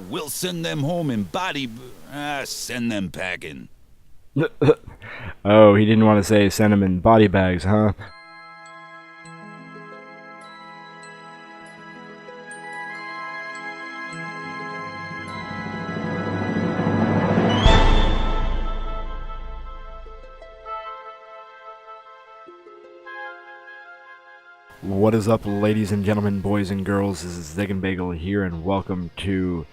We'll send them home in send them packing. Oh, he didn't want to say send him in body bags, huh? What is up, ladies and gentlemen, boys and girls? This is Ziegenbagel here, and welcome to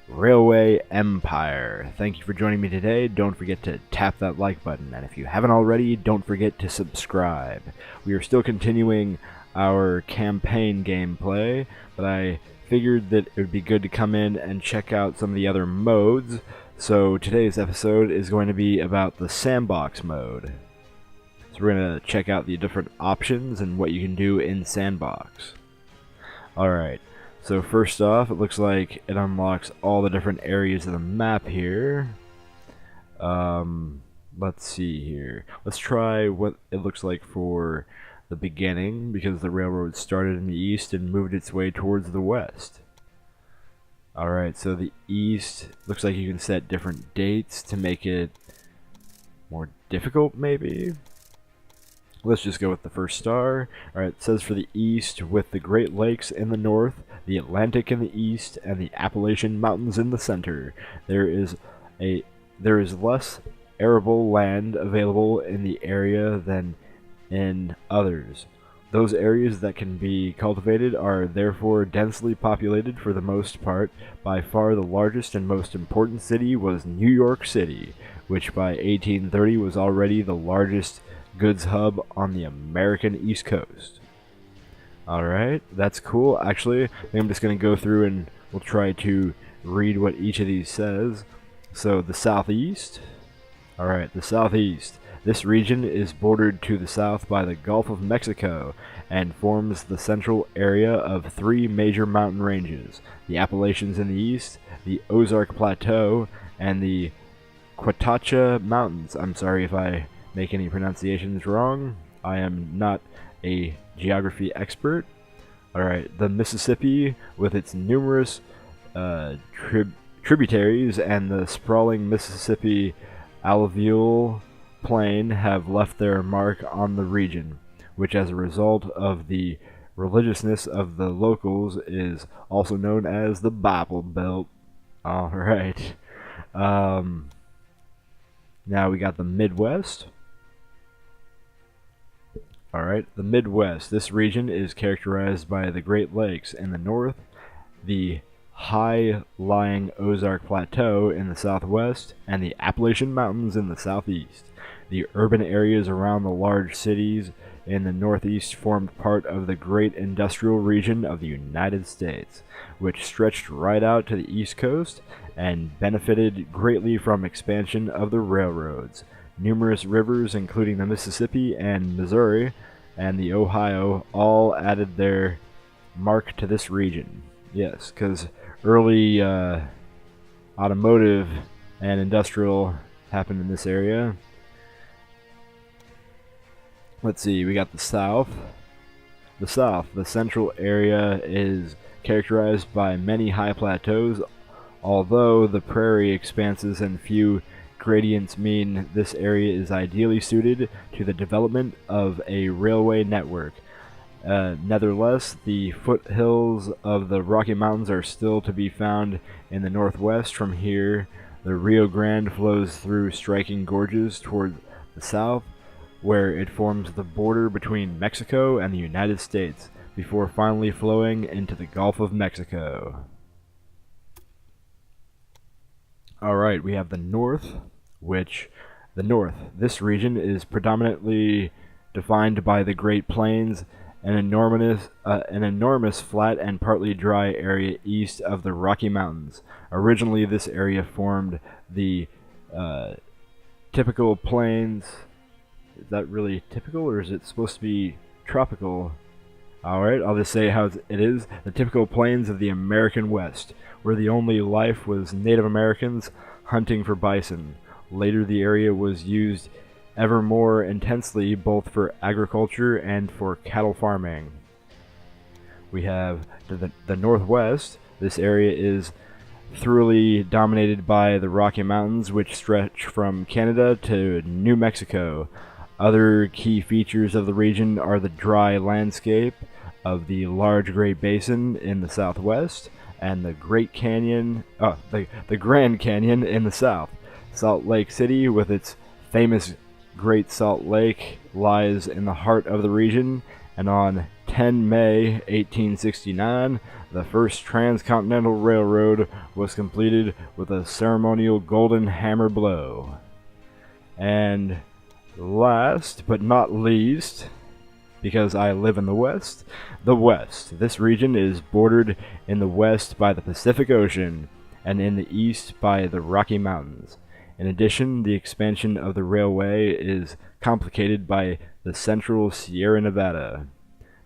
Railway Empire. Thank you for joining me today. Don't forget to tap that like button, and if you haven't already, don't forget to subscribe. We are still continuing our campaign gameplay, but I figured that it would be good to come in and check out some of the other modes. So today's episode is going to be about the Sandbox Mode. So we're going to check out the different options and what you can do in Sandbox. Alright, so first off, it looks like it unlocks all the different areas of the map here. Let's see here. Let's try what it looks like for the beginning, because the railroad started in the east and moved its way towards the west. Alright, so the east, looks like you can set different dates to make it more difficult, maybe? Let's just go with the first star. Alright, it says for the east, with the Great Lakes in the north, the Atlantic in the east, and the Appalachian Mountains in the center. There is less arable land available in the area than in others. Those areas that can be cultivated are therefore densely populated for the most part. By far the largest and most important city was New York City, which by 1830 was already the largest goods hub on the American East Coast. Alright, that's cool. Actually, I think I'm just going to go through and we'll try to read what each of these says. So, the southeast. Alright, the southeast. This region is bordered to the south by the Gulf of Mexico and forms the central area of three major mountain ranges: the Appalachians in the east, the Ozark Plateau, and the Quatacha Mountains. I'm sorry if I make any pronunciations wrong. I am not a geography expert. Alright, the Mississippi, with its numerous tributaries and the sprawling Mississippi alluvial plain, have left their mark on the region, which as a result of the religiousness of the locals is also known as the Bible Belt. Alright. Now we got the Midwest. Alright, the Midwest. This region is characterized by the Great Lakes in the north, the high-lying Ozark Plateau in the southwest, and the Appalachian Mountains in the southeast. The urban areas around the large cities in the northeast formed part of the great industrial region of the United States, which stretched right out to the east coast and benefited greatly from expansion of the railroads. Numerous rivers, including the Mississippi and Missouri and the Ohio, all added their mark to this region. Yes, because early automotive and industrial happened in this area. Let's see, we got the South. The South, the central area, is characterized by many high plateaus, although the prairie expanses and few gradients mean this area is ideally suited to the development of a railway network. Nevertheless, the foothills of the Rocky Mountains are still to be found in the northwest. From here, the Rio Grande flows through striking gorges toward the south, where it forms the border between Mexico and the United States, before finally flowing into the Gulf of Mexico. Alright, we have the North, this region is predominantly defined by the Great Plains, an enormous flat and partly dry area east of the Rocky Mountains. Originally, this area formed the typical plains. Is that really typical, or is it supposed to be tropical? Alright, I'll just say how it is. The typical plains of the American West, where the only life was Native Americans hunting for bison. Later, the area was used ever more intensely both for agriculture and for cattle farming. We have the Northwest. This area is thoroughly dominated by the Rocky Mountains, which stretch from Canada to New Mexico. Other key features of the region are the dry landscape of the large Great Basin in the southwest and the the Grand Canyon in the south. Salt Lake City, with its famous Great Salt Lake, lies in the heart of the region, and on 10 May 1869, the first transcontinental railroad was completed with a ceremonial golden hammer blow. And last but not least, because I live in the West. This region is bordered in the west by the Pacific Ocean and in the east by the Rocky Mountains. In addition, the expansion of the railway is complicated by the central Sierra Nevada,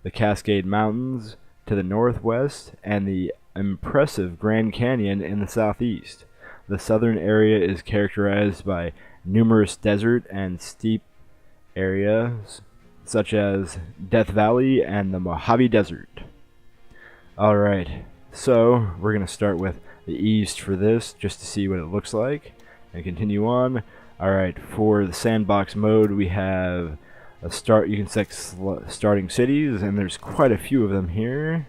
the Cascade Mountains to the northwest, and the impressive Grand Canyon in the southeast. The southern area is characterized by numerous desert and steep areas, such as Death Valley and the Mojave Desert. Alright, so we're going to start with the east for this, just to see what it looks like, and continue on. Alright, for the sandbox mode, we have a start. You can select starting cities, and there's quite a few of them here.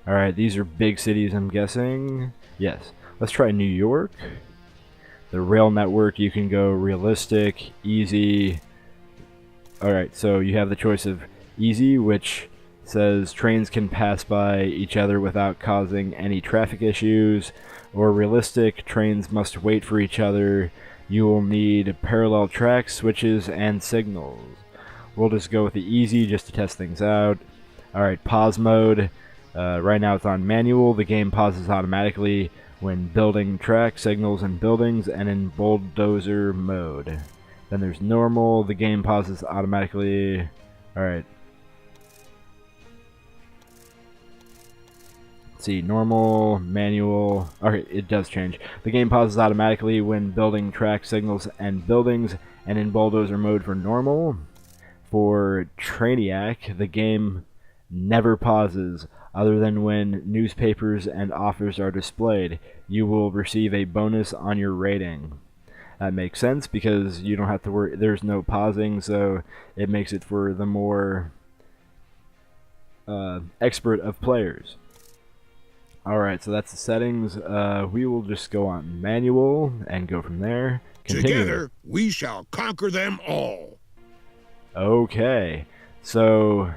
Alright, these are big cities, I'm guessing. Yes, let's try New York. The rail network, you can go realistic, easy. Alright, so you have the choice of easy, which says trains can pass by each other without causing any traffic issues, or realistic, trains must wait for each other. You will need parallel tracks, switches, and signals. We'll just go with the easy just to test things out. Alright, pause mode. Right now it's on manual. The game pauses automatically when building track, signals, and buildings, and in bulldozer mode. Then there's normal. The game pauses automatically. Alright. See, normal, manual. Alright, it does change. The game pauses automatically when building track, signals, and buildings, and in bulldozer mode for normal. For Trainiac, the game never pauses, other than when newspapers and offers are displayed. You will receive a bonus on your rating. That makes sense because you don't have to worry. There's no pausing, so it makes it for the more expert of players. Alright, so that's the settings. We will just go on manual and go from there. Continue. Together, we shall conquer them all. Okay, so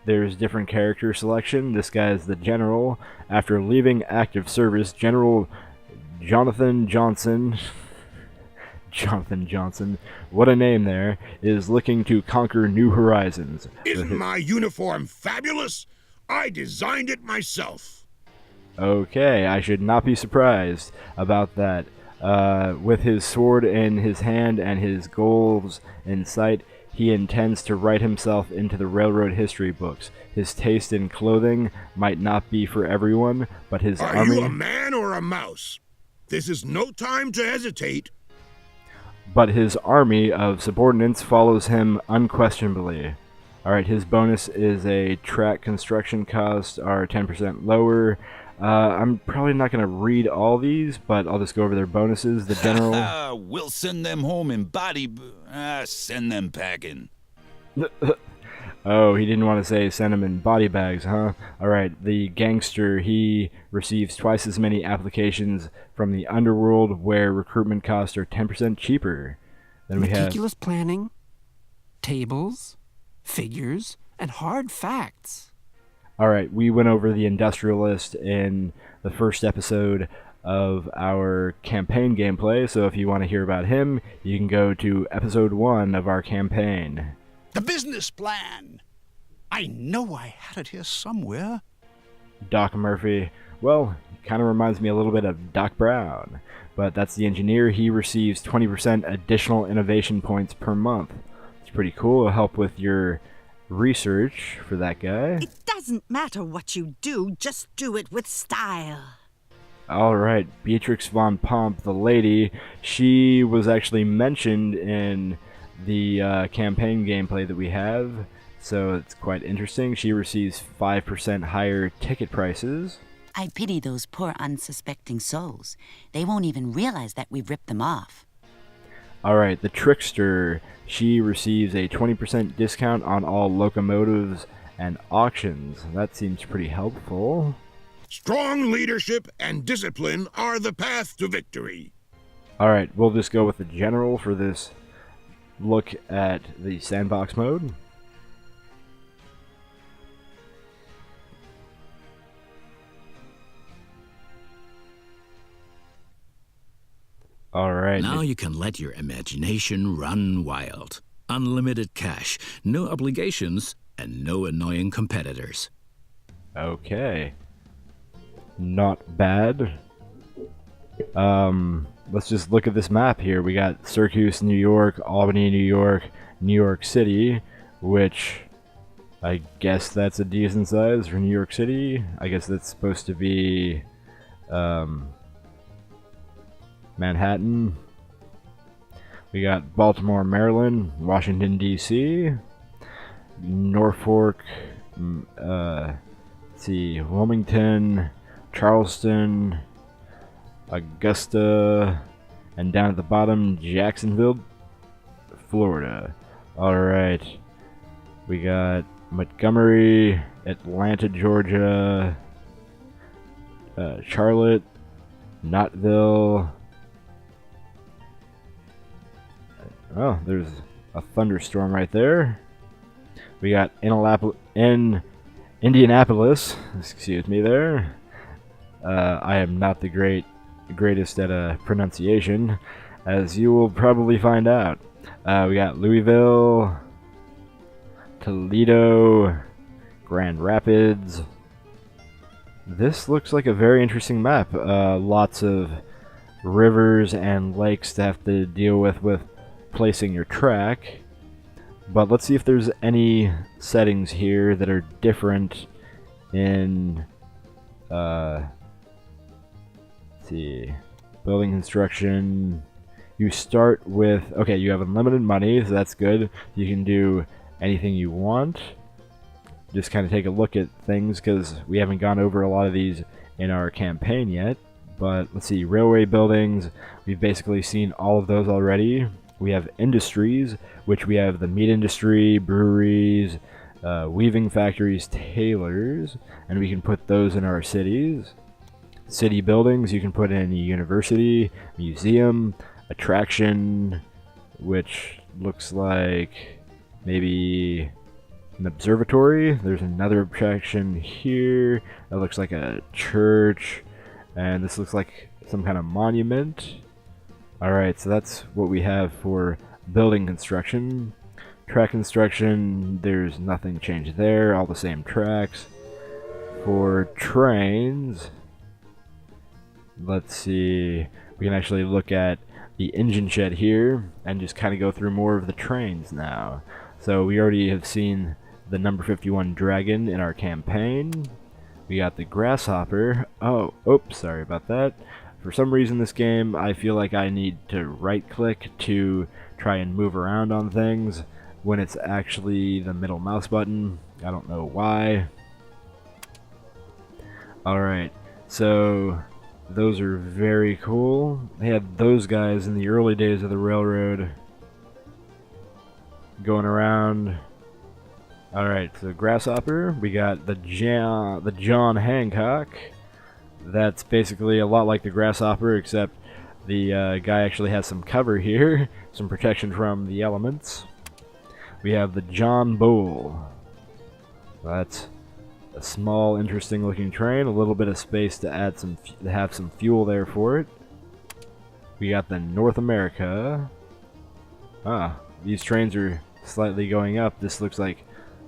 there's different character selection. This guy is the general. After leaving active service, General Jonathan Johnson, what a name there, is looking to conquer new horizons. Isn't my uniform fabulous? I designed it myself. Okay, I should not be surprised about that. With his sword in his hand and his goals in sight, he intends to write himself into the railroad history books. His taste in clothing might not be for everyone, but his army... Are you a man or a mouse? This is no time to hesitate. But his army of subordinates follows him unquestionably. Alright, his bonus is a track construction cost are 10% lower. I'm probably not going to read all these, but I'll just go over their bonuses. The general... We'll send them home in send them packing. Oh, he didn't want to say send them in body bags, huh? Alright, the gangster, he receives twice as many applications from the underworld where recruitment costs are 10% cheaper. Then we have... Meticulous planning, tables, figures, and hard facts. Alright, we went over the industrialist in the first episode of our campaign gameplay, so if you want to hear about him, you can go to episode 1 of our campaign. The business plan! I know I had it here somewhere. Doc Murphy. Well, kind of reminds me a little bit of Doc Brown, but that's the engineer. He receives 20% additional innovation points per month. It's pretty cool. It'll help with your research for that guy. It doesn't matter what you do, just do it with style. Alright, Beatrix von Pomp, the lady, she was actually mentioned in the campaign gameplay that we have, so it's quite interesting. She receives 5% higher ticket prices. I pity those poor unsuspecting souls. They won't even realize that we've ripped them off. Alright, the Trickster. She receives a 20% discount on all locomotives and auctions. That seems pretty helpful. Strong leadership and discipline are the path to victory. Alright, we'll just go with the General for this look at the sandbox mode. Alright. Now you can let your imagination run wild. Unlimited cash, no obligations, and no annoying competitors. Okay. Not bad. Let's just look at this map here. We got Syracuse, New York, Albany, New York City, which I guess that's a decent size for New York City. I guess that's supposed to be Manhattan. We got Baltimore, Maryland, Washington, D.C., Norfolk, let's see, Wilmington, Charleston, Augusta, and down at the bottom, Jacksonville, Florida. Alright. We got Montgomery, Atlanta, Georgia, Charlotte, Knoxville. Oh, there's a thunderstorm right there. We got Indianapolis. Excuse me there. I am not the greatest at pronunciation, as you will probably find out. We got Louisville, Toledo, Grand Rapids. This looks like a very interesting map. Lots of rivers and lakes to have to deal with placing your track. But let's see if there's any settings here that are different in let's see, building construction. You start with, okay, you have unlimited money, so that's good. You can do anything you want. Just kind of take a look at things, because we haven't gone over a lot of these in our campaign yet. But let's see, railway buildings, we've basically seen all of those already. We have industries, which we have the meat industry, breweries, weaving factories, tailors, and we can put those in our cities. City buildings, you can put in a university, museum, attraction, which looks like maybe an observatory. There's another attraction here that looks like a church, and this looks like some kind of monument. Alright, so that's what we have for building construction. Track construction, there's nothing changed there, all the same tracks. For trains, let's see, we can actually look at the engine shed here and just kind of go through more of the trains now. So we already have seen the number 51 Dragon in our campaign. We got the Grasshopper. Oh, oops, sorry about that. For some reason this game, I feel like I need to right click to try and move around on things when it's actually the middle mouse button. I don't know why. Alright, so those are very cool. They had those guys in the early days of the railroad going around. Alright, so Grasshopper, we got the John Hancock. That's basically a lot like the Grasshopper, except the guy actually has some cover here, some protection from the elements. We have the John Bull. That's a small, interesting looking train, a little bit of space to add to have some fuel there for it. We got the North America. Ah, these trains are slightly going up. This looks like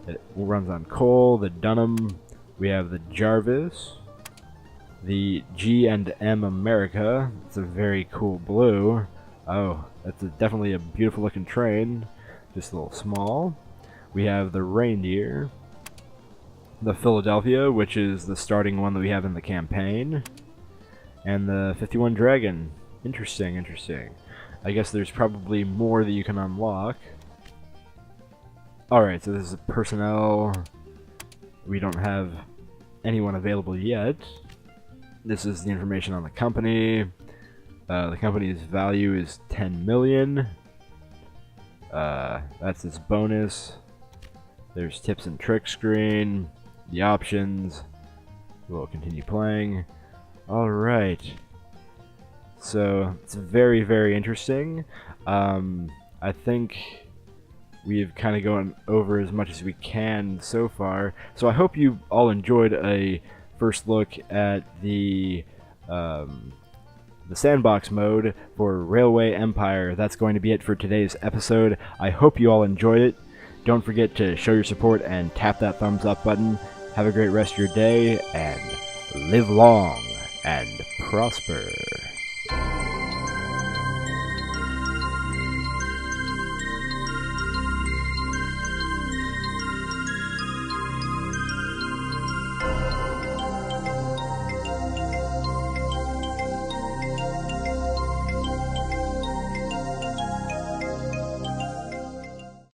it runs on coal. The Dunham. We have the Jarvis. The G&M America. It's a very cool blue. Oh, that's definitely a beautiful looking train. Just a little small. We have the Reindeer. The Philadelphia, which is the starting one that we have in the campaign. And the 51 Dragon. Interesting, interesting. I guess there's probably more that you can unlock. Alright, so this is personnel. We don't have anyone available yet. This is the information on the company. The company's value is 10 million. That's its bonus. There's tips and tricks screen, the options. We'll continue playing. Alright. So, it's very, very interesting. I think we've kind of gone over as much as we can so far. So I hope you all enjoyed a first look at the sandbox mode for Railway Empire. That's going to be it for today's episode. I hope you all enjoyed it. Don't forget to show your support and tap that thumbs up button. Have a great rest of your day, and live long and prosper.